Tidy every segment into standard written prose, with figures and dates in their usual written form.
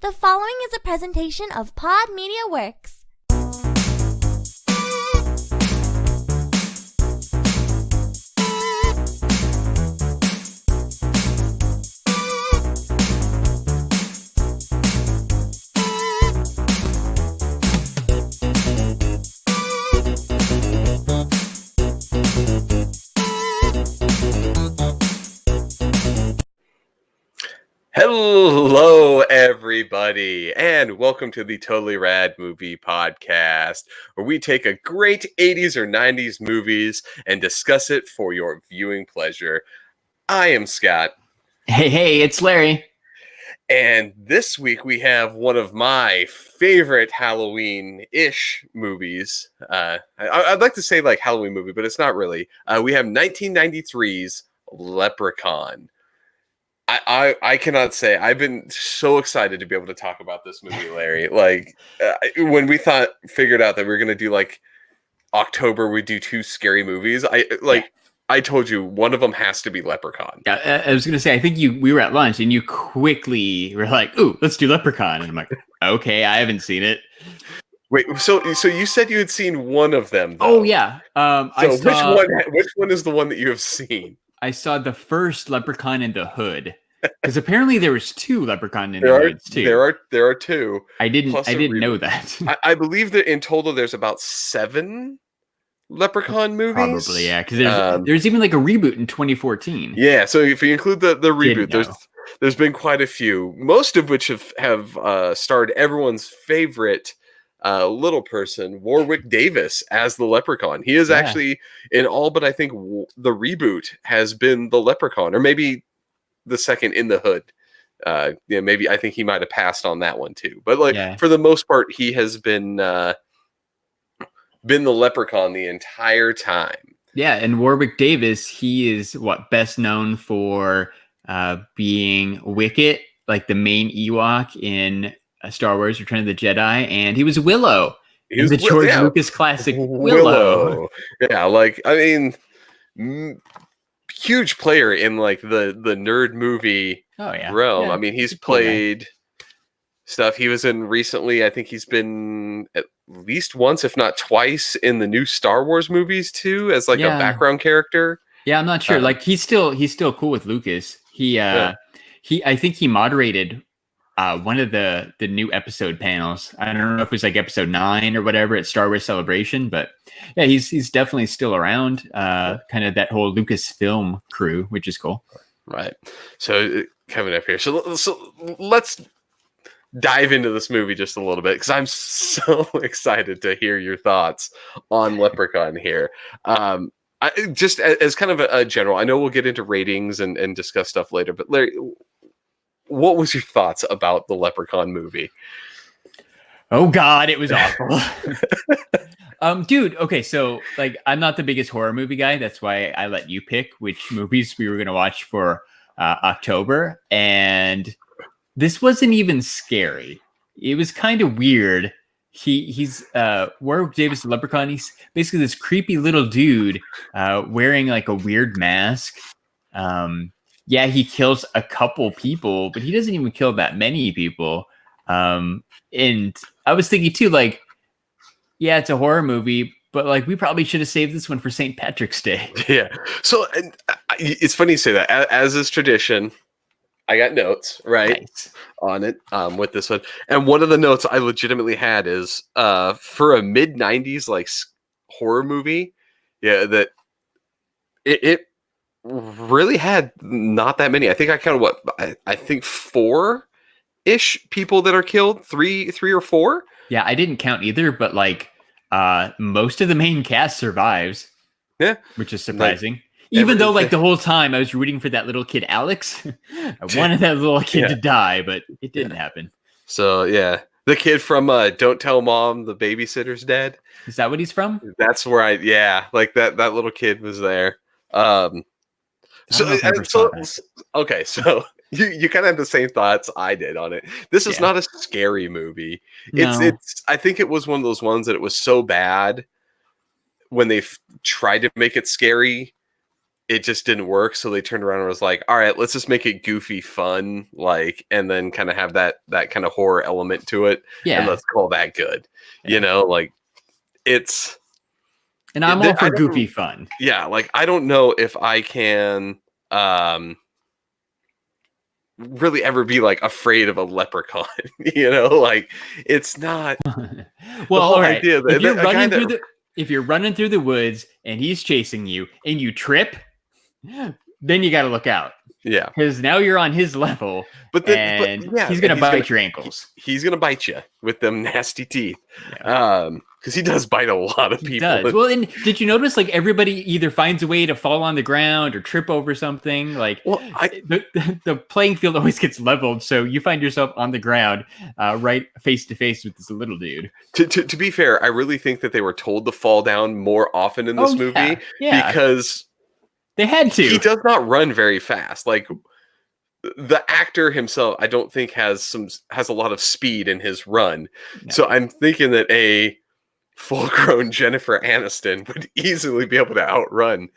The following is a presentation of Pod Media Works. Hello, everybody, and welcome to the Totally Rad Movie Podcast, where we take a great 80s or 90s movies and discuss it for your viewing pleasure. I am Scott. Hey, it's Larry. And this week we have one of my favorite Halloween-ish movies. I'd like to say like Halloween movie, but it's not really. We have 1993's Leprechaun. I cannot say I've been so excited to be able to talk about this movie, Larry. Like when we figured out that we were gonna do like October, we do two scary movies. I told you one of them has to be Leprechaun. Yeah, I was gonna say I think we were at lunch and you quickly were like, "Ooh, let's do Leprechaun," and I'm like, "Okay, I haven't seen it." Wait, so you said you had seen one of them, though. Oh yeah. Which one is the one that you have seen? I saw the first Leprechaun in the Hood, because apparently there was two Leprechaun in the Hoods too. There are two. I didn't know that. I believe that in total there's about 7 Leprechaun movies. Probably, yeah, because there's even like a reboot in 2014. Yeah, so if you include the reboot, there's been quite a few, most of which have starred everyone's favorite little person, Warwick Davis, as the Leprechaun. He is actually in all but I think the reboot has been the Leprechaun, or maybe the second in the Hood. Maybe I think he might have passed on that one too. But for the most part, he has been the Leprechaun the entire time. Yeah, and Warwick Davis, he is best known for being Wicket, like the main Ewok in Star Wars: Return of the Jedi, and he was Willow in the George Lucas classic Willow. Yeah, huge player in like the nerd movie realm. Yeah, I mean, he's played stuff. He was in recently. I think he's been at least once, if not twice, in the new Star Wars movies too, as like a background character. Yeah, I'm not sure. He's still cool with Lucas. I think he moderated one of the new episode panels. I don't know if it was like episode 9 or whatever at Star Wars Celebration, but yeah, he's definitely still around. Kind of that whole Lucasfilm crew, which is cool. Right. So coming up here, so let's dive into this movie just a little bit, because I'm so excited to hear your thoughts on Leprechaun here. Just as kind of a general, I know we'll get into ratings and discuss stuff later, but Larry, what was your thoughts about the Leprechaun movie? Oh God, it was awful. Dude, okay, so I'm not the biggest horror movie guy. That's why I let you pick which movies we were going to watch for October. And this wasn't even scary. It was kind of weird. He's Warwick Davis, the Leprechaun. He's basically this creepy little dude wearing like a weird mask. Yeah, he kills a couple people, but he doesn't even kill that many people. And I was thinking too, it's a horror movie, but we probably should have saved this one for St. Patrick's Day. Yeah. So it's funny you say that. As is tradition, I got notes on it with this one. And one of the notes I legitimately had is for a mid-90s horror movie, that it really had not that many. I think I counted I think 4-ish people that are killed, three or 4. Yeah, I didn't count either, but most of the main cast survives. Yeah, which is surprising. Even though the whole time I was rooting for that little kid Alex. I wanted that little kid to die, but it didn't happen. So yeah, the kid from Don't Tell Mom the Babysitter's Dead. Is that what he's from? That's where that little kid was there. So you kind of have the same thoughts I did on it. This is not a scary movie. No. It's I think it was one of those ones that it was so bad when they tried to make it scary it just didn't work. So they turned around and was like, all right, let's just make it goofy fun, like, and then kind of have that kind of horror element to it. Yeah. And let's call that good. Yeah. You know, like it's. And I'm all for goofy fun. Yeah. Like, I don't know if I can really ever be like afraid of a leprechaun, you know, like it's not. Well, all right. Idea that, if you're running through the woods and he's chasing you and you trip, then you got to look out. Yeah, because now you're on his level, he's gonna bite your ankles. He's gonna bite you with them nasty teeth. Yeah. Because he does bite a lot of people. He does. Well, and did you notice like everybody either finds a way to fall on the ground or trip over something? Like, well, the playing field always gets leveled, so you find yourself on the ground, right face to face with this little dude. To be fair, I really think that they were told to fall down more often in this movie because they had to. He does not run very fast. Like the actor himself, I don't think has a lot of speed in his run. No. So I'm thinking that a full-grown Jennifer Aniston would easily be able to outrun,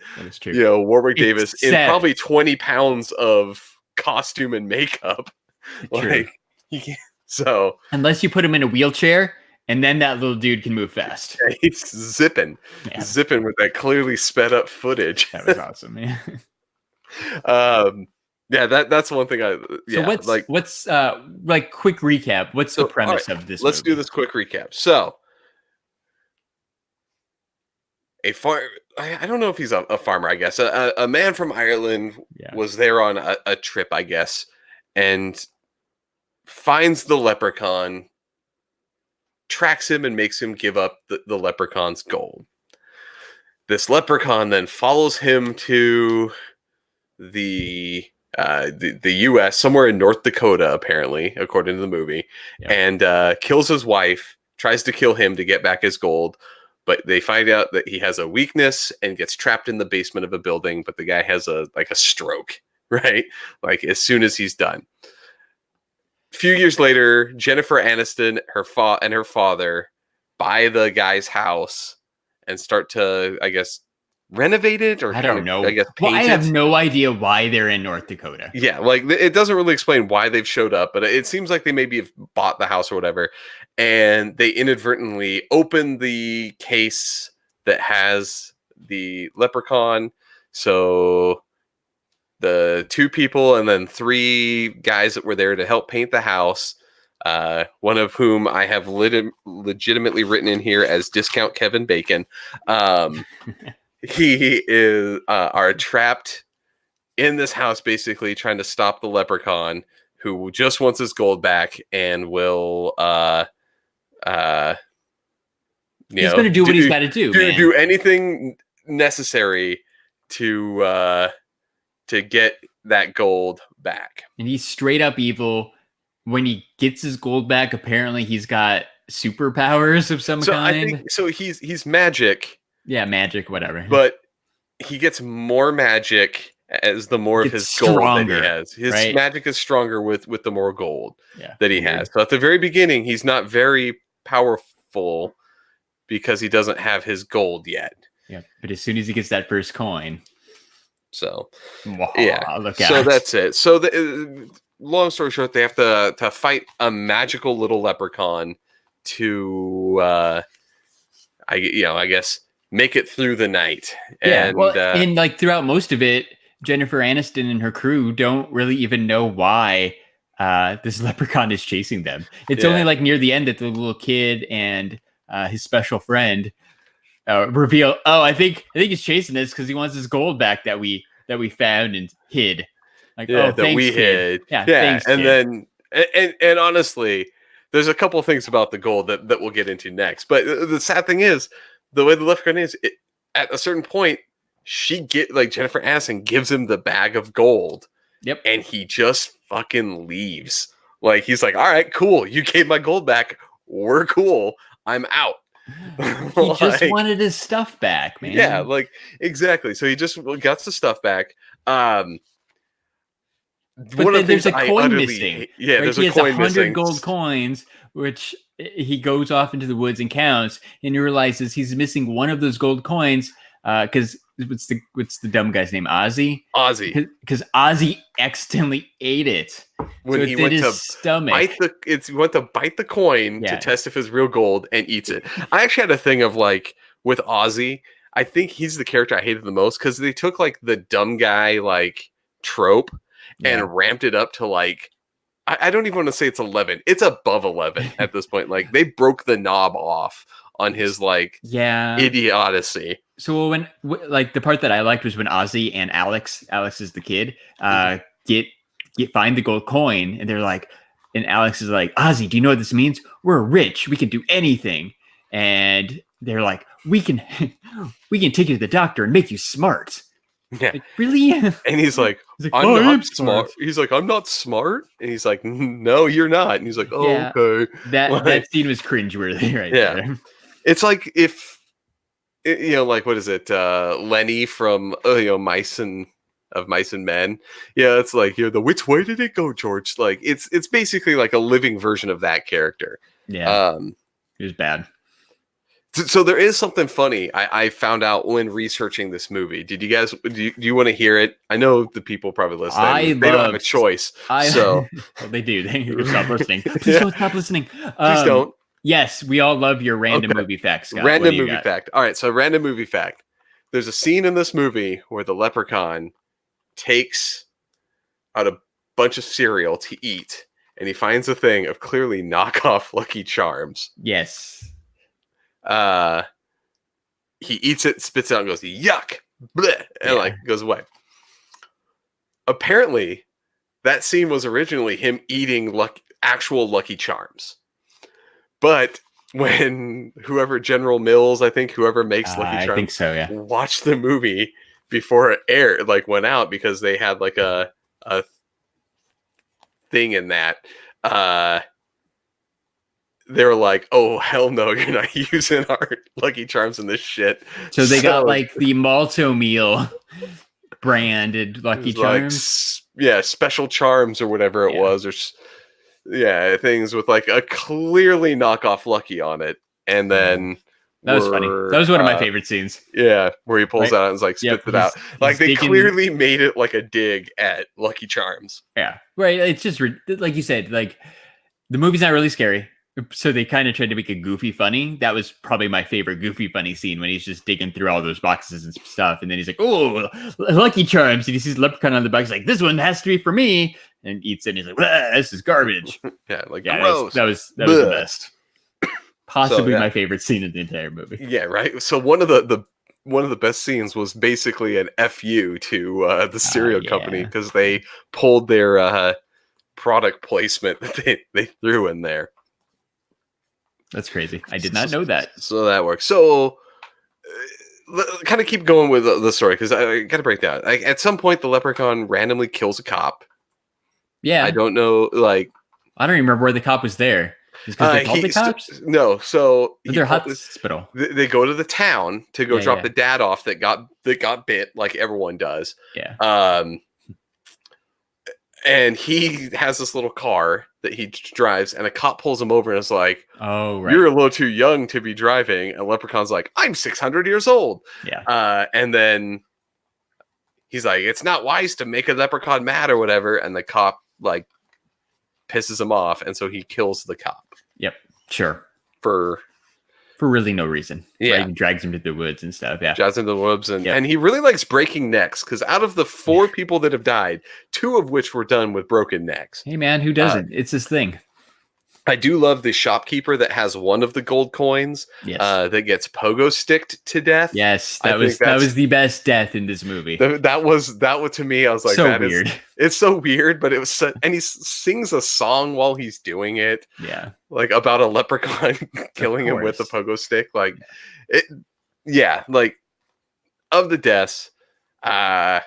Warwick Davis in probably 20 pounds of costume and makeup. Like, you can't, so unless you put him in a wheelchair, and then that little dude can move fast. Yeah, he's zipping with that clearly sped up footage. That was awesome, man. That's one thing. So what's quick recap? What's the premise of this? Let's do this quick recap. So. I don't know if he's a farmer, I guess. A man from Ireland was there on a trip, I guess, and finds the leprechaun, tracks him, and makes him give up the leprechaun's gold. This leprechaun then follows him to the U.S., somewhere in North Dakota, apparently, according to the movie, and kills his wife, tries to kill him to get back his gold. But they find out that he has a weakness and gets trapped in the basement of a building. But the guy has a stroke, right? Like as soon as he's done. A few years later, Jennifer Aniston, her father buy the guy's house and start to, I guess, renovate it or I don't know. I guess paint I have no idea why they're in North Dakota. Yeah, like it doesn't really explain why they've showed up, but it seems like they maybe have bought the house or whatever, and they inadvertently open the case that has the leprechaun. So the two people and then three guys that were there to help paint the house, one of whom I have legitimately written in here as Discount Kevin Bacon. Are trapped in this house, basically trying to stop the leprechaun, who just wants his gold back and will, he's going to do what he's got to do anything necessary to get that gold back. And he's straight up evil. When he gets his gold back, apparently he's got superpowers of some kind. He's magic. Yeah, magic, whatever. But he gets more magic as the more of his gold that he has. His magic is stronger with the more gold that he has. So at the very beginning, he's not very powerful because he doesn't have his gold yet. Yeah, but as soon as he gets that first coin. So, look out. So that's it. So long story short, they have to fight a magical little leprechaun to, I guess, make it through the night. And and throughout most of it, Jennifer Aniston and her crew don't really even know why this leprechaun is chasing them. It's only near the end that the little kid and his special friend reveal, I think he's chasing us because he wants his gold back that we found and hid. Thanks, hid. Yeah, thanks, and kid. then and honestly, there's a couple of things about the gold that we'll get into next. But the sad thing is, the way the leprechaun is, at a certain point, Jennifer Aniston gives him the bag of gold. Yep. And he just fucking leaves. Like, he's like, all right, cool. You gave my gold back. We're cool. I'm out. He just wanted his stuff back, man. Yeah, exactly. So he just got the stuff back. But there's a coin missing. Yeah, there's a coin missing. He has 100 gold coins, which he goes off into the woods and counts, and he realizes he's missing one of those gold coins because what's the dumb guy's name? Ozzy. Ozzy. Because Ozzy accidentally ate it When so he it did went his to stomach. he went to bite the coin to test if it's real gold and eats it. I actually had a thing of like with Ozzy. I think he's the character I hated the most because they took like the dumb guy like trope and ramped it up to like I don't even want to say it's 11. It's above 11 at this point. Like they broke the knob off on his like idiocy. So when like the part that I liked was when Ozzy and Alex is the kid, find the gold coin, and they're like, and Alex is like, Ozzy, do you know what this means? We're rich. We can do anything. And they're like, we can take you to the doctor and make you smart. Yeah. Like, really? And he's like, I'm not smart. He's like, I'm not smart. And he's like, no, you're not. And he's like, oh, okay. That scene was cringeworthy right there. It's like if, like, what is it? Lenny from, Mice and Men. Yeah, it's like, which way did it go, George? Like, it's basically like a living version of that character. Yeah. It was bad. So there is something funny I found out when researching this movie. Did you guys do you want to hear it? I know the people probably listening. They don't have a choice. Well, they do. They can stop listening. Please don't stop listening. Please don't. Yes, we all love your random movie facts, Scott. Random movie fact. All right, so random movie fact. There's a scene in this movie where the leprechaun takes out a bunch of cereal to eat, and he finds a thing of clearly knockoff Lucky Charms. Yes. He eats it, spits it out, and goes, yuck, bleh, and like goes away. Apparently, that scene was originally him eating actual Lucky Charms. But when whoever General Mills, I think whoever makes Lucky Charms, I think so, yeah, watched the movie before it aired, like went out because they had like a thing in that. They were like, oh, hell no, you're not using our Lucky Charms in this shit. So they got like the Malto Meal branded Lucky Charms. Like, Special Charms or whatever it was. Or things with like a clearly knockoff Lucky on it. And then... That was funny. That was one of my favorite scenes. Yeah, where he pulls out and like spits it out. Like they clearly made it like a dig at Lucky Charms. Yeah, right. It's just like you said, like the movie's not really scary. So they kind of tried to make it goofy funny. That was probably my favorite goofy funny scene when he's just digging through all those boxes and stuff. And then he's like, oh, Lucky Charms. And he sees Leprechaun on the box. He's like, this one has to be for me. And eats it. And he's like, this is garbage. Gross. That was the best. Possibly my favorite scene in the entire movie. Yeah, right. So one of the best scenes was basically an FU to the cereal company because they pulled their product placement that they threw in there. That's crazy. I did not know that. So that works. So kind of keep going with the story because I got to break down. Like, at some point, the leprechaun randomly kills a cop. Yeah. I don't know. Like, I don't remember where the cop was there. Because they called the cops? No. So they're hospital. They go to the town to go drop the dad off that got bit, like everyone does. Yeah. And he has this little car that he drives, and a cop pulls him over and is like, "Oh, right. You're a little too young to be driving." And Leprechaun's like, "I'm 600 years old." Yeah. And then he's like, "It's not wise to make a leprechaun mad or whatever." And the cop like pisses him off, and so he kills the cop. Yep. Sure. For really no reason. Yeah. Right? He drags him to the woods and stuff. Yeah. Drags him to the woods. And he really likes breaking necks because out of the 4 people that have died, 2 of which were done with broken necks. Hey, man, who doesn't? It's his thing. I do love the shopkeeper that has one of the gold coins that gets pogo sticked to death. Yes, that was the best death in this movie. That was to me. I was like, so that weird. It's so weird, but it was and he sings a song while he's doing it. Yeah, like about a leprechaun killing him with a pogo stick. Like it. Yeah, like of the deaths, they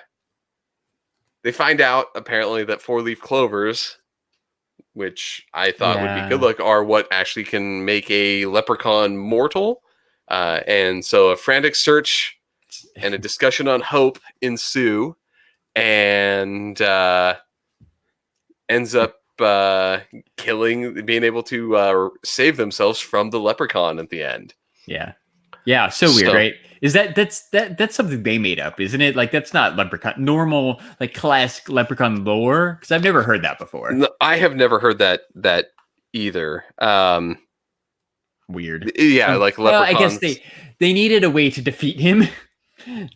find out apparently that 4-leaf clovers, which I thought would be good luck, are what actually can make a leprechaun mortal. And so a frantic search and a discussion on hope ensue, and ends up being able to save themselves from the leprechaun at the end. Yeah. Yeah, so weird, right? Is that's something they made up, isn't it? Like that's not Leprechaun normal, like classic Leprechaun lore, because I've never heard that before. No, I have never heard that either. Weird. Yeah, like well, leprechauns. I guess they needed a way to defeat him.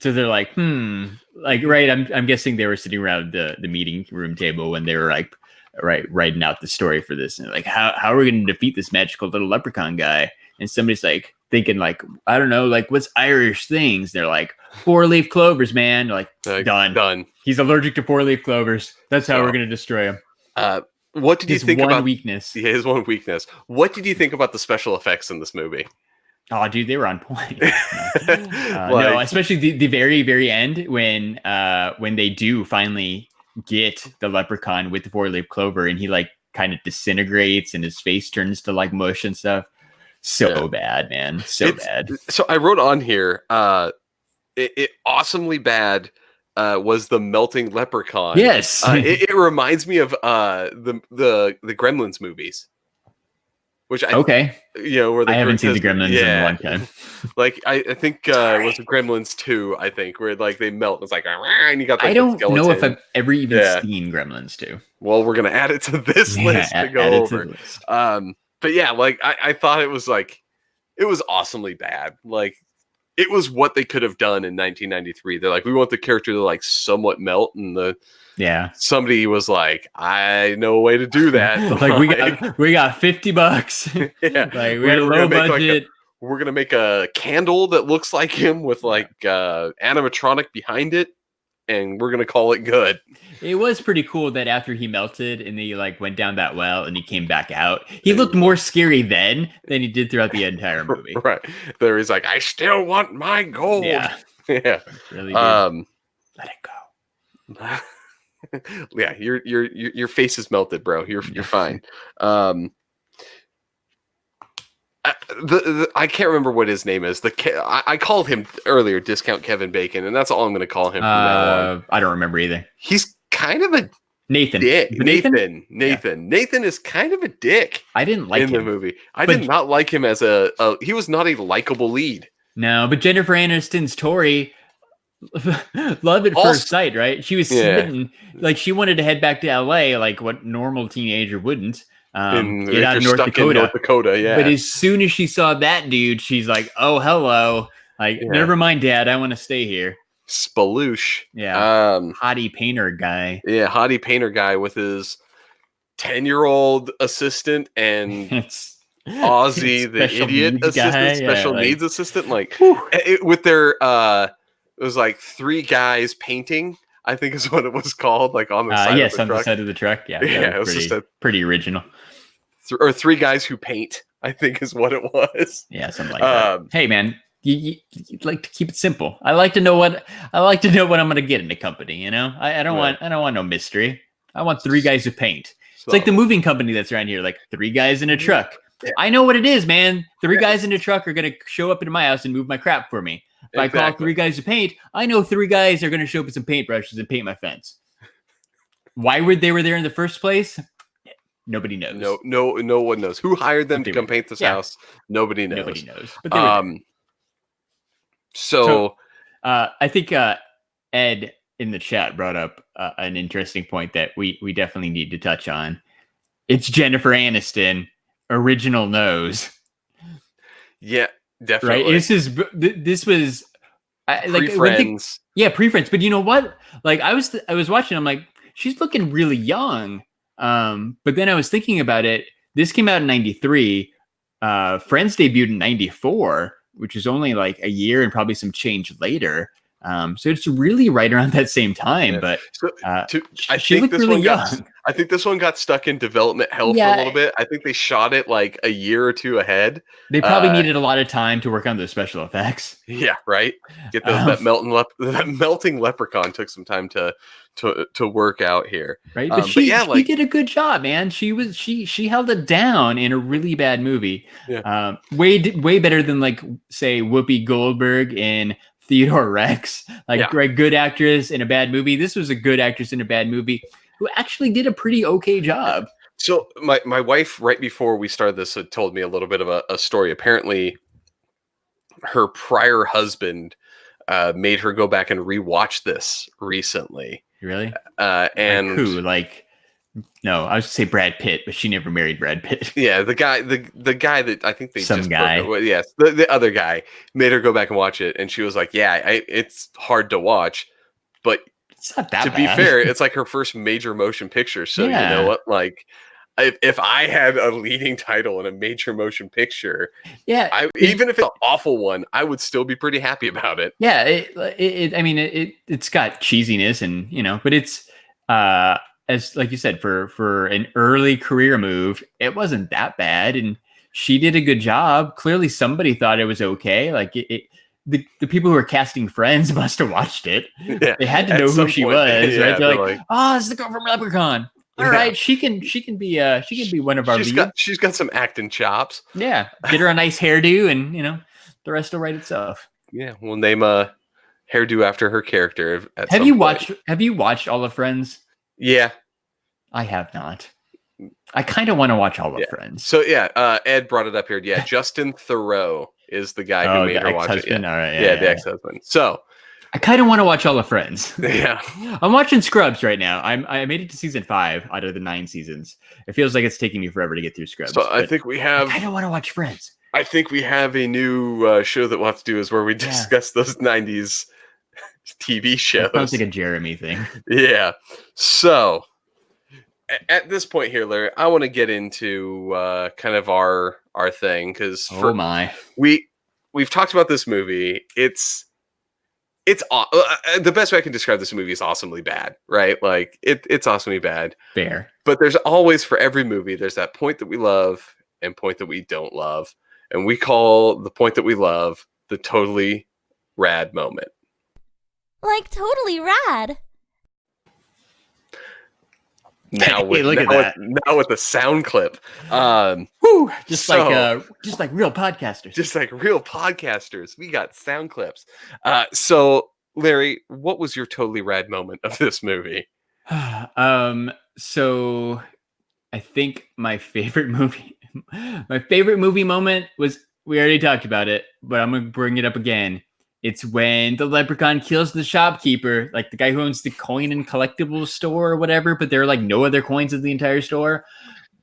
So they're like, like, right. I'm guessing they were sitting around the meeting room table when they were like, writing out the story for this. And they're like, how are we going to defeat this magical little leprechaun guy? And somebody's like thinking like, I don't know, like what's Irish things? They're like 4-leaf clovers, man. They're like, done. He's allergic to 4-leaf clovers. That's how we're going to destroy him. What did you think about weakness? Yeah, his one weakness. What did you think about the special effects in this movie? Oh, dude, they were on point. No, especially the very, very end when they do finally get the leprechaun with the 4-leaf clover, and he like kind of disintegrates, and his face turns to like mush and stuff. So bad, man. Bad. So I wrote on here, it awesomely bad. Was the melting leprechaun? Yes, it reminds me of the Gremlins movies, which where I haven't seen the Gremlins in a long time. Like I think it was Gremlins 2, I think, where like they melt. It's like and you got. Like, I don't know if I've ever even seen Gremlins 2. Well, we're gonna add it to this list to go over. But yeah, like I thought it was awesomely bad. Like. It was what they could have done in 1993. They're like, we want the character to like somewhat melt, and somebody was like, I know a way to do that. Like we got $50. Yeah, like we got a low budget. We're gonna make a candle that looks like him with like animatronic behind it, and we're gonna call it good. It was pretty cool that after he melted and he like went down that well and he came back out, he looked more scary then than he did throughout the entire movie. Right there, he's like, I still want my gold. Yeah. Really did. Let it go. Yeah, your face is melted, bro. You're fine. I can't remember what his name is. I called him earlier Discount Kevin Bacon, and that's all I'm going to call him from now on. I don't remember either. He's kind of a Nathan. Dick. Nathan. Yeah. Nathan is kind of a dick. I didn't like him in the movie. I did not like him as he was not a likable lead. No, but Jennifer Aniston's Tori, love at first sight, right? She was smitten. Like she wanted to head back to LA, like what normal teenager wouldn't. Get out of North Dakota. Yeah. But as soon as she saw that dude, she's like, "Oh, hello! Like, never mind, Dad. I want to stay here." Spaloosh. Yeah. Hottie painter guy. Yeah, hottie painter guy with his 10-year-old assistant and Ozzy, the idiot assistant, special needs assistant. Like with their it was like 3 guys painting. I think is what it was called, like on the side of the truck. The side of the truck. Yeah, it was just pretty original. Or 3 guys who paint, I think is what it was. Yeah, something like that. Hey, man, you like to keep it simple. I like to know what I'm going to get in a company. You know, I don't want no mystery. I want 3 guys who paint. It's like the moving company that's around here, like 3 guys in a truck. Yeah. I know what it is, man. 3 guys in a truck are going to show up into my house and move my crap for me. If I call 3 guys to paint, I know 3 guys are going to show up with some paintbrushes and paint my fence. Why they were there in the first place? Nobody knows. No one knows. Who hired them to come paint this house? Nobody knows. Nobody knows. But I think Ed in the chat brought up an interesting point that we definitely need to touch on. It's Jennifer Aniston, original nose. Yeah. Definitely. Right. This was like Pre-Friends. Pre-Friends. But you know what? Like I was watching. I'm like, she's looking really young. But then I was thinking about it. This came out in '93. Friends debuted in '94, which is only like a year and probably some change later. So it's really right around that same time. Yeah. But I think this one young. I think this one got stuck in development hell for a little bit. I think they shot it like a year or 2 ahead. They probably needed a lot of time to work on those special effects. Yeah, right. Get that melting leprechaun took some time to work out here. Right, but she did a good job, man. She held it down in a really bad movie. Yeah. Way better than like say Whoopi Goldberg in Theodore Rex. Like good actress in a bad movie. This was a good actress in a bad movie who actually did a pretty okay job. So my wife, right before we started this, had told me a little bit of a story. Apparently, her prior husband made her go back and rewatch this recently. Really? And like who? Like, no, I was to say Brad Pitt, but she never married Brad Pitt. Yeah, the guy that I think they Some just guy. Well, yes, the other guy made her go back and watch it, and she was like, "Yeah, it's hard to watch, but It's not that to bad. be fair, it's like her first major motion picture. So you know what? Like, if I had a leading title in a major motion picture, yeah, even if it's an awful one, I would still be pretty happy about it. Yeah, I mean, it's got cheesiness, and but it's as like you said, for an early career move, it wasn't that bad, and she did a good job. Clearly, somebody thought it was okay. Like the people who were casting Friends must have watched it. Yeah, they had to know who she was, right? They're like, oh, this is the girl from Leprechaun. All right, she can be one of our leads. She's got some acting chops. Yeah, get her a nice hairdo, and the rest will write itself. Yeah, we'll name a hairdo after her character. Have you watched all of Friends? Yeah, I have not. I kind of want to watch all of Friends. So Ed brought it up here. Yeah, Justin Theroux is the guy who made her watch it. Yeah. All right, the ex-husband. So I kind of want to watch all of Friends. Yeah, I'm watching Scrubs right now. I made it to season 5 out of the 9 seasons. It feels like it's taking me forever to get through Scrubs. So I think we have. I kind of want to watch Friends. I think we have a new show that we'll have to do is where we discuss those 90s TV shows. Sounds like a Jeremy thing. Yeah. So at this point here, Larry, I want to get into kind of our thing because we've talked about this movie. It's the best way I can describe this movie is awesomely bad, right? Like it's awesomely bad. Fair. But there's always, for every movie, there's that point that we love and point that we don't love. And we call the point that we love the totally rad moment. Like totally rad. Now with the sound clip. Just like real podcasters. Just like real podcasters. We got sound clips. So Larry, what was your totally rad moment of this movie? So I think my favorite movie moment was, we already talked about it, but I'm going to bring it up again. It's when the Leprechaun kills the shopkeeper, like the guy who owns the coin and collectibles store or whatever, but there are like no other coins in the entire store.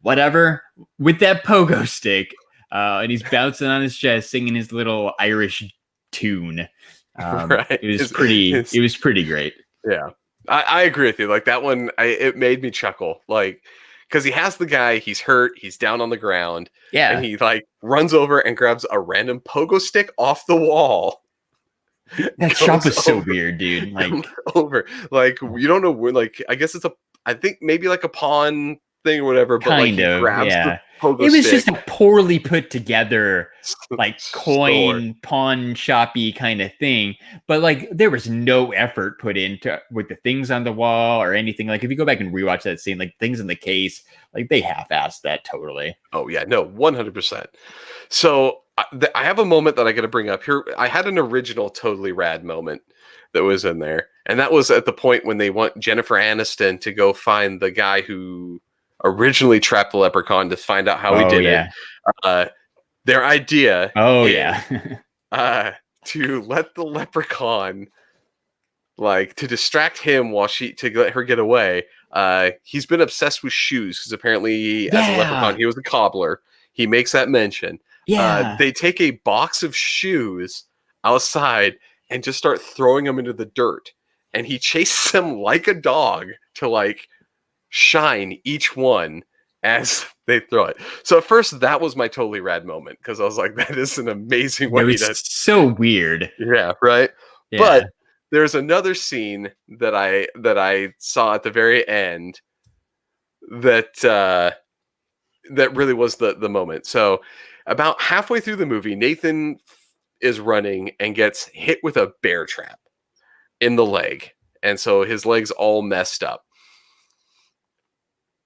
Whatever. With that pogo stick. And he's bouncing on his chest, singing his little Irish tune. Right. It was pretty great. Yeah. I agree with you. Like that one, it made me chuckle. Like, because he has the guy, he's hurt, he's down on the ground. Yeah. And he like runs over and grabs a random pogo stick off the wall. That shop was so weird, dude. Like you don't know where, like, I guess I think maybe like a pawn thing or whatever, but like he grabs the pogo it was stick. just a poorly put together like coin pawn shoppy kind of thing, but like there was no effort put into with the things on the wall or anything. Like if you go back and rewatch that scene, like things in the case, like they half-assed that totally. Oh yeah, no, 100%. So I have a moment that I got to bring up here. I had an original totally rad moment that was in there, and that was at the point when they want Jennifer Aniston to go find the guy who originally trapped the leprechaun to find out how he did it. Their idea to let the leprechaun, like, to distract him to let her get away. He's been obsessed with shoes because apparently as a leprechaun he was a cobbler. He makes that mention. They take a box of shoes outside and just start throwing them into the dirt, and he chases them like a dog to like shine each one as they throw it. So at first that was my totally rad moment because I was like, that is an amazing way. It was so weird. Yeah, right. Yeah. But there's another scene that I saw at the very end that really was the moment. So about halfway through the movie, Nathan is running and gets hit with a bear trap in the leg. And so his leg's all messed up.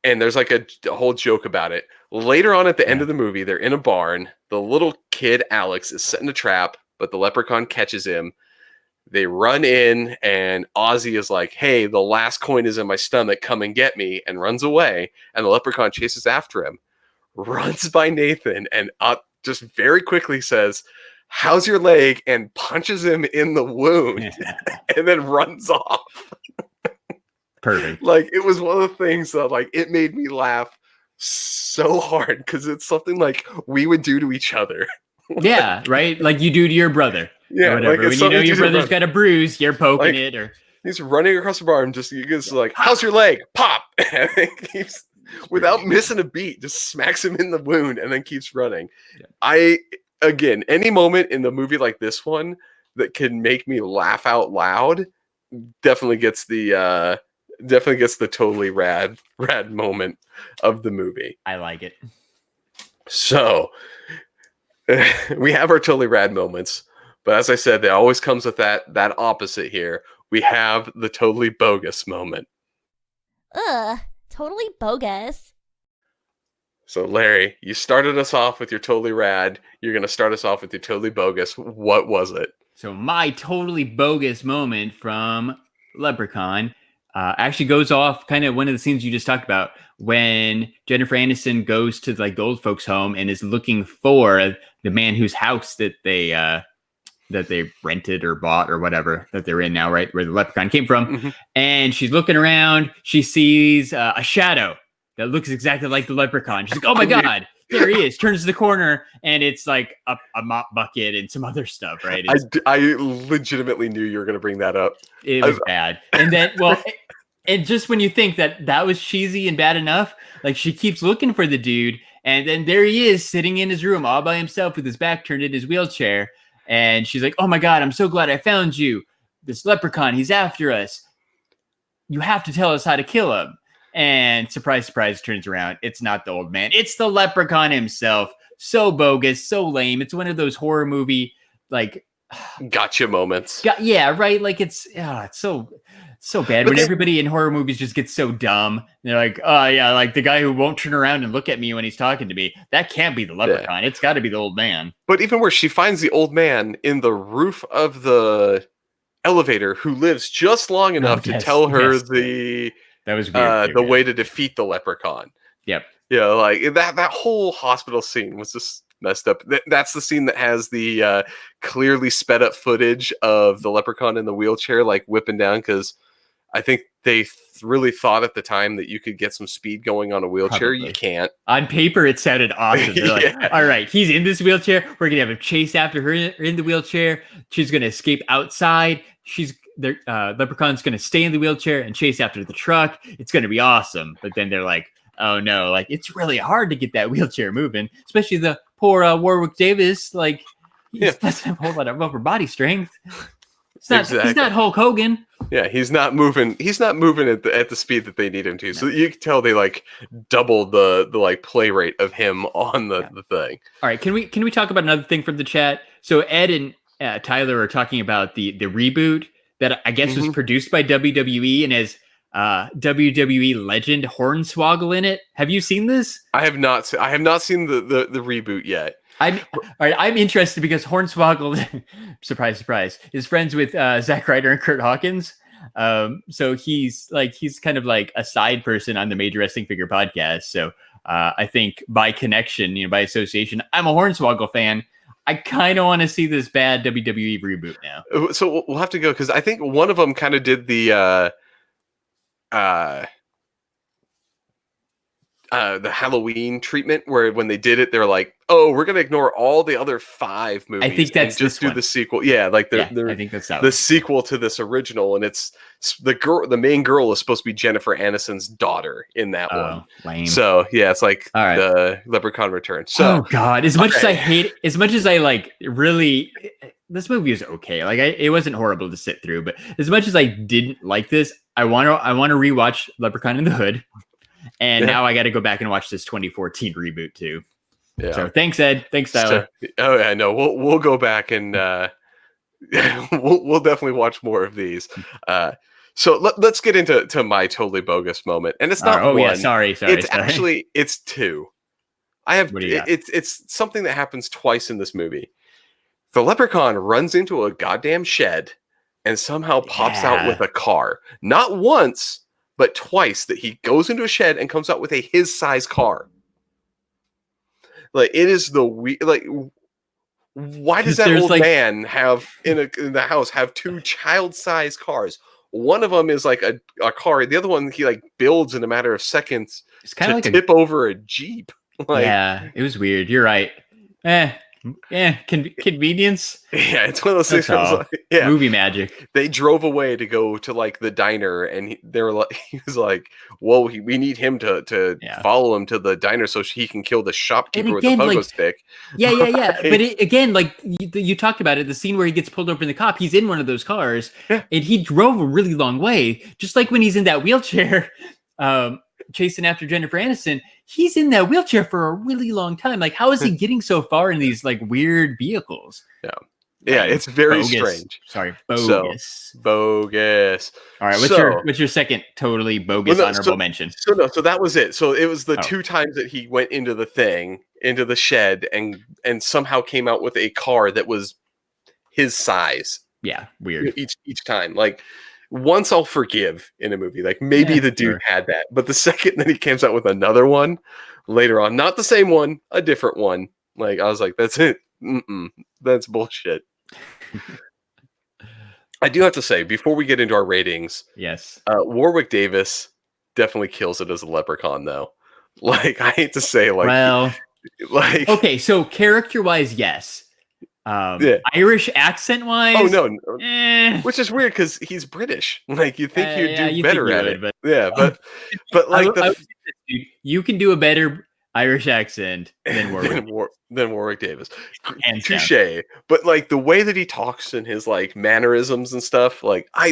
And there's like a whole joke about it. Later on at the end of the movie, they're in a barn. The little kid, Alex, is setting a trap, but the leprechaun catches him. They run in, and Ozzy is like, hey, the last coin is in my stomach. Come and get me, and runs away. And the leprechaun chases after him, runs by Nathan, and just very quickly says, how's your leg, and punches him in the wound and then runs off. Perfect. Like, it was one of the things that, like, it made me laugh so hard because it's something like we would do to each other. Yeah, right? Like you do to your brother. Yeah, or whatever. like, When you know your brother's got a bruise, you're poking like, it, or he's running across the bar and just like, how's your leg? Pop! And then keeps, without missing a beat, just smacks him in the wound and then keeps running. Yeah. Again, any moment in the movie like this one that can make me laugh out loud definitely gets the totally rad moment of the movie. I like it. So we have our totally rad moments, but as I said, there always comes with that opposite here. We have the totally bogus moment. Ugh, totally bogus. So Larry, you started us off with your totally rad. You're going to start us off with your totally bogus. What was it? So my totally bogus moment from Leprechaun actually goes off kind of one of the scenes you just talked about when Jennifer Aniston goes to like the old folks' home and is looking for the man whose house that they rented or bought or whatever that they're in now, right? Where the leprechaun came from. Mm-hmm. And she's looking around. She sees a shadow that looks exactly like the leprechaun. She's like, oh my God, there he is. Turns the corner and it's like a mop bucket and some other stuff, right? I legitimately knew you were going to bring that up. It was bad. And then, well, and just when you think that was cheesy and bad enough, like she keeps looking for the dude. And then there he is sitting in his room all by himself with his back turned in his wheelchair. And she's like, oh my God, I'm so glad I found you. This leprechaun, he's after us. You have to tell us how to kill him. And surprise, surprise, turns around. It's not the old man. It's the leprechaun himself. So bogus, so lame. It's one of those horror movie, like... gotcha moments. Yeah, right? Like, it's so bad. When everybody in horror movies just gets so dumb. They're like, oh, yeah, like the guy who won't turn around and look at me when he's talking to me. That can't be the leprechaun. Yeah. It's got to be the old man. But even worse, she finds the old man in the roof of the elevator who lives just long enough to tell her that was weird the way to defeat the leprechaun. Yep. Yeah, like that whole hospital scene was just messed up. That's the scene that has the clearly sped up footage of the leprechaun in the wheelchair, like whipping down, because I think they really thought at the time that you could get some speed going on a wheelchair. Probably. You can't. On paper, it sounded awesome. They're like, all right, he's in this wheelchair. We're going to have him chase after her in the wheelchair. She's going to escape outside. Leprechaun's going to stay in the wheelchair and chase after the truck. It's going to be awesome. But then they're like, oh no, like it's really hard to get that wheelchair moving, especially the poor Warwick Davis. Like he doesn't have a whole lot of upper body strength. He's not Hulk Hogan. Yeah, he's not moving. He's not moving at the speed that they need him to. No. So you can tell they like doubled the like play rate of him on the thing. All right, can we talk about another thing from the chat? So Ed and Tyler are talking about the reboot that I guess was produced by WWE and has WWE legend Hornswoggle in it. Have you seen this? I have not seen the reboot yet. I'm interested because Hornswoggle, surprise, surprise, is friends with Zack Ryder and Kurt Hawkins. So he's kind of like a side person on the Major Wrestling Figure podcast. So I think by connection, by association, I'm a Hornswoggle fan. I kind of want to see this bad WWE reboot now. So we'll have to go because I think one of them kind of did the Halloween treatment where when they did it, they're like, oh, we're going to ignore all the other 5 movies. I think that's and just do the sequel. Yeah. Like I think that's the sequel to this original. And it's the main girl is supposed to be Jennifer Aniston's daughter in that one. Lame. So yeah, it's like the Leprechaun Return. So, oh God, as much as I hate it, as much as I like really, this movie is okay. Like it wasn't horrible to sit through, but as much as I didn't like this, I want to rewatch Leprechaun in the Hood. And now I got to go back and watch this 2014 reboot too. Yeah. So thanks, Ed. Thanks, Tyler. Oh yeah, no, we'll go back and we'll definitely watch more of these. So let's get into my totally bogus moment, and it's not one. Yeah, sorry. It's actually 2. I have it's something that happens twice in this movie. The leprechaun runs into a goddamn shed and somehow pops out with a car. Not once, but twice that he goes into a shed and comes out with his size car. Like it is Why does that There's, old like- man have in the house have two child-sized cars? One of them is like a car. The other one he like builds in a matter of seconds It's kind to of like tip over a Jeep. Like, yeah, it was weird. You're right. Convenience. yeah, it's one of those That's things. Where it's all. like, yeah, Movie magic. they drove away to go to like the diner, and they were like, he was like, "Whoa, we need him to Yeah. follow him to the diner so he can kill the shopkeeper with the again, pogo like- stick." Yeah. Right. But again, like you talked about it, the scene where he gets pulled over in the cop, he's in one of those cars, Yeah. and he drove a really long way. Just like when he's in that wheelchair, chasing after Jennifer Aniston, he's in that wheelchair for a really long time. Like, how is he getting so far in these like weird vehicles? Yeah, it's very Bogus. strange. Sorry, So- bogus. Bogus. All right, what's your second totally bogus honorable mention? So that was it. So it was the Oh. 2 times that he went into the shed, and somehow came out with a car that was his size Yeah, weird. each time. Like, once I'll forgive in a movie, like maybe Yeah, the dude sure. had that, but the second that he comes out with another one later on, not the same one, a different one, like I was like, that's it. That's bullshit. I do have to say, before we get into our ratings, Yes. Warwick Davis definitely kills it as a Leprechaun, though. Like, I hate to say, like, Okay, so character-wise, yes. Yeah. Irish accent-wise, oh no, eh. which is weird because he's British. Like, you think you'd Yeah, do you better think you at would, it, but- yeah, but like I would say this, dude, you can do a better Irish accent than Warwick. than Warwick Davis. Hands down. Touche. But like the way that he talks and his like mannerisms and stuff, like I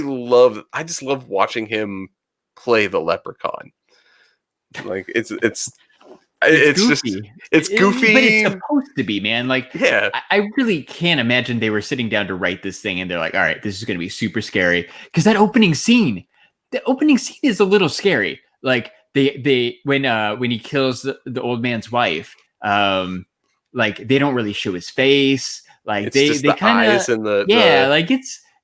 just love watching him play the Leprechaun. Like it's just goofy. it's goofy, but it's supposed to be, man. Like, yeah. I really can't imagine they were sitting down to write this thing and they're like, all right, this is going to be super scary. Because that opening scene is a little scary. Like when he kills the old man's wife, like they don't really show his face. Like It's they just the kind of eyes and the like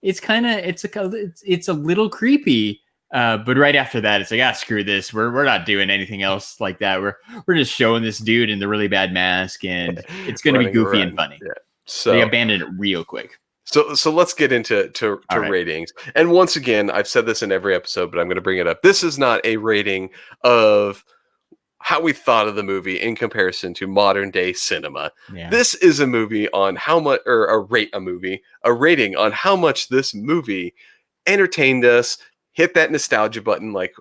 it's a little creepy. But right after that, it's like, screw this. We're not doing anything else like that. We're just showing this dude in the really bad mask, and it's going to be running goofy around. and funny. Yeah. So They abandoned it real quick. So let's get into All right. ratings. And once again, I've said this in every episode, but I'm going to bring it up. This is not a rating of how we thought of the movie in comparison to modern day cinema. Yeah. This is a movie on how much, or a rating on how much this movie entertained us, hit that nostalgia button. Like,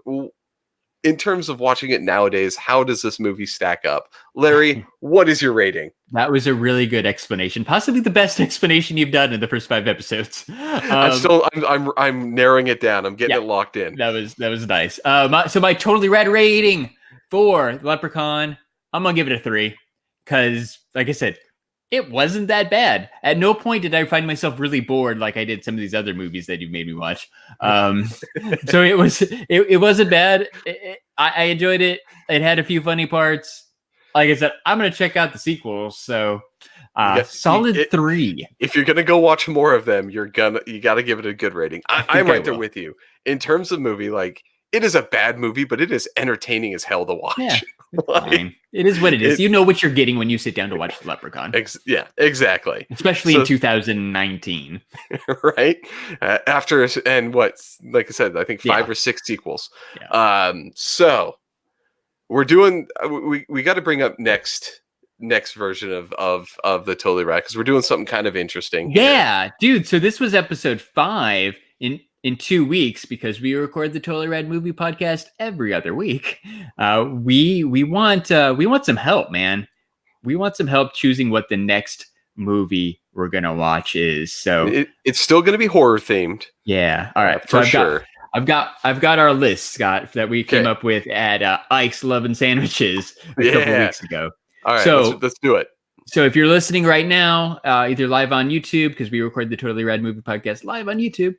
in terms of watching it nowadays, how does this movie stack up? Larry, what is your rating? That was a really good explanation. Possibly the best explanation you've done in the first 5 episodes. I'm narrowing it down. I'm getting yeah. it locked in. That was nice. My totally rad rating for Leprechaun, I'm gonna give it a 3 because, like I said, it wasn't that bad. At no point did I find myself really bored like I did some of these other movies that you've made me watch. So it wasn't bad. I enjoyed it. It had a few funny parts. Like I said, I'm gonna check out the sequels. So solid 3. If you're gonna go watch more of them, you gotta give it a good rating. I'm right there with you. In terms of movie, like, it is a bad movie, but it is entertaining as hell to watch. Yeah, Like, fine. It is what it is. You know what you're getting when you sit down to watch Leprechaun. Yeah, exactly. Especially in 2019. Right? After, and what, like I said, I think 5 Yeah. or 6 sequels. Yeah. So we're doing, we got to bring up next version of the Totally Rad, because we're doing something kind of interesting here. Yeah, dude. So this was episode 5 in 2 weeks, because we record the Totally Rad Movie Podcast every other week. We want some help, man. We want some help choosing what the next movie we're gonna watch is. So it's still going to be horror themed. yeah. All right. For So sure. I've got our list, Scott, that we came Okay. up with at Ike's Love and Sandwiches a couple Yeah. weeks ago. All right, So- let's do it. So if you're listening right now, either live on YouTube, because we record the Totally Rad Movie Podcast live on YouTube,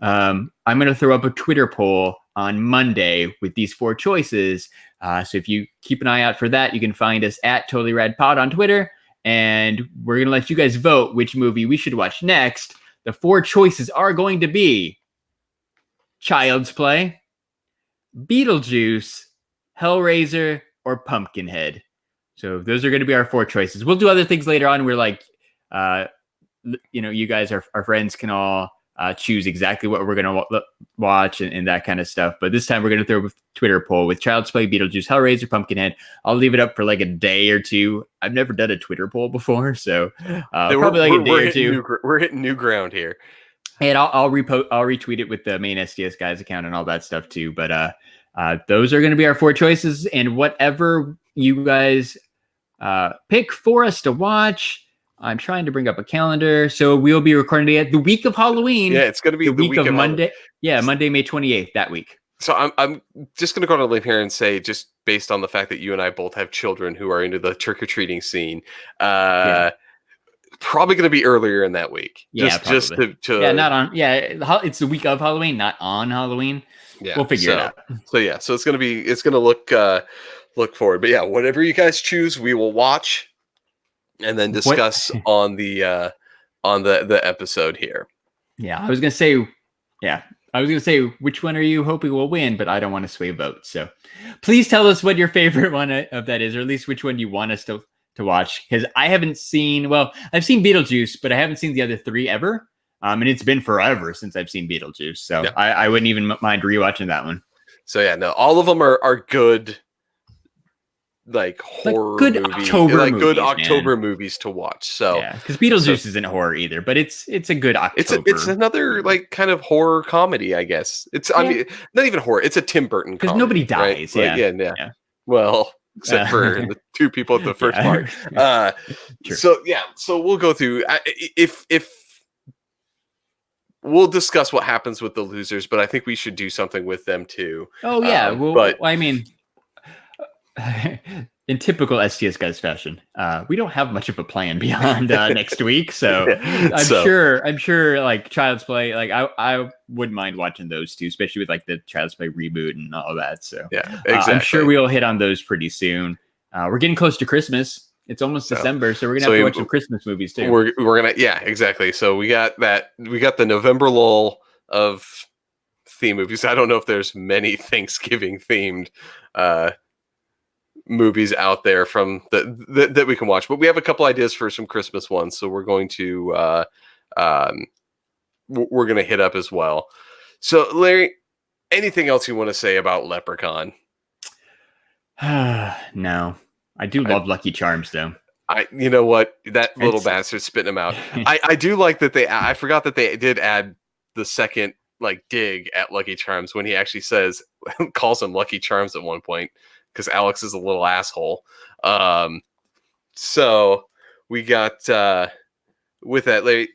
I'm going to throw up a Twitter poll on Monday with these 4 choices. So if you keep an eye out for that, you can find us at Totally Rad Pod on Twitter, and we're going to let you guys vote which movie we should watch next. The 4 choices are going to be Child's Play, Beetlejuice, Hellraiser, or Pumpkinhead. So those are going to be our 4 choices. We'll do other things later on. We're like, you guys, our friends, can all choose exactly what we're going to watch and that kind of stuff. But this time we're going to throw a Twitter poll with Child's Play, Beetlejuice, Hellraiser, Pumpkinhead. I'll leave it up for like a day or two. I've never done a Twitter poll before, so probably like a day or two. We're hitting new ground here. And I'll retweet it with the main STS Guys account and all that stuff too. But those are going to be our 4 choices, and whatever you guys pick for us to watch. I'm trying to bring up a calendar. So we'll be recording it the week of Halloween. Yeah, it's going to be the week of Monday. Halloween. Yeah, Monday, May 28th, that week. So I'm just going to go on a limb here and say, just based on the fact that you and I both have children who are into the trick-or-treating scene, probably going to be earlier in that week. Yeah, just to not on. Yeah, it's the week of Halloween, not on Halloween. Yeah, we'll figure it out. So it's going to look forward. But yeah, whatever you guys choose, we will watch and then discuss on the episode here. Yeah, I was gonna say which one are you hoping will win, but I don't want to sway votes. So please tell us what your favorite one of that is, or at least which one you want us to watch. Because I haven't seen. Well, I've seen Beetlejuice, but I haven't seen the other 3 ever. And it's been forever since I've seen Beetlejuice, so yeah. I wouldn't even mind rewatching that one. So yeah, no, all of them are good. Like horror good movies, October October movies to watch. So yeah, because Beetlejuice isn't horror either, but it's a good October. It's another like kind of horror comedy, I guess. I mean, not even horror. It's a Tim Burton comedy. Because nobody dies. Right? Yeah. Well, except for the 2 people at the first part. So we'll go through. If we'll discuss what happens with the losers, but I think we should do something with them too. Oh yeah, I mean. In typical STS Guys fashion, we don't have much of a plan beyond next week, so I'm sure like Child's Play, like I wouldn't mind watching those 2, especially with like the Child's Play reboot and all that. So yeah, exactly. I'm sure we'll hit on those pretty soon. We're getting close to Christmas. It's almost December, so we're gonna have to watch some Christmas movies too. We're gonna exactly. So we got the November lull of theme movies. I don't know if there's many Thanksgiving themed movies out there from that we can watch, but we have a couple ideas for some Christmas ones, so we're going to hit up as well. So Larry, anything else you want to say about Leprechaun? No, I do love Lucky Charms though. You know what, that little bastard spitting them out. I do like that I forgot that they did add the second like dig at Lucky Charms when he actually calls them Lucky Charms at one point, because Alex is a little asshole. So we got with that, Larry,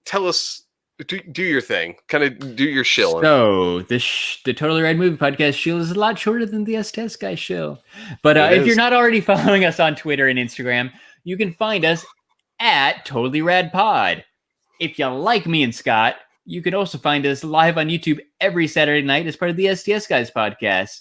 tell us, do your thing, kind of do your shill. So the Totally Rad Movie Podcast shill is a lot shorter than the STS Guys shill. But if you're not already following us on Twitter and Instagram, you can find us at Totally Rad Pod. If you like me and Scott, you can also find us live on YouTube every Saturday night as part of the STS Guys podcast.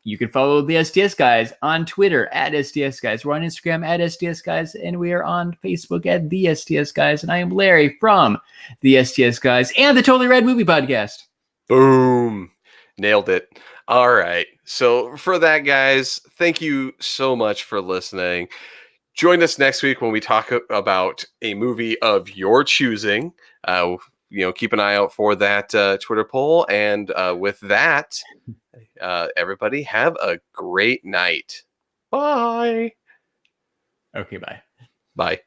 You can follow the STS Guys on Twitter at STS Guys. We're on Instagram at STS Guys, and we are on Facebook at the STS Guys. And I am Larry from the STS Guys and the Totally Rad Movie Podcast. Boom. Nailed it. All right. So for that, guys, thank you so much for listening. Join us next week when we talk about a movie of your choosing. Keep an eye out for that Twitter poll. And with that, everybody have a great night. Bye. Okay, bye. Bye.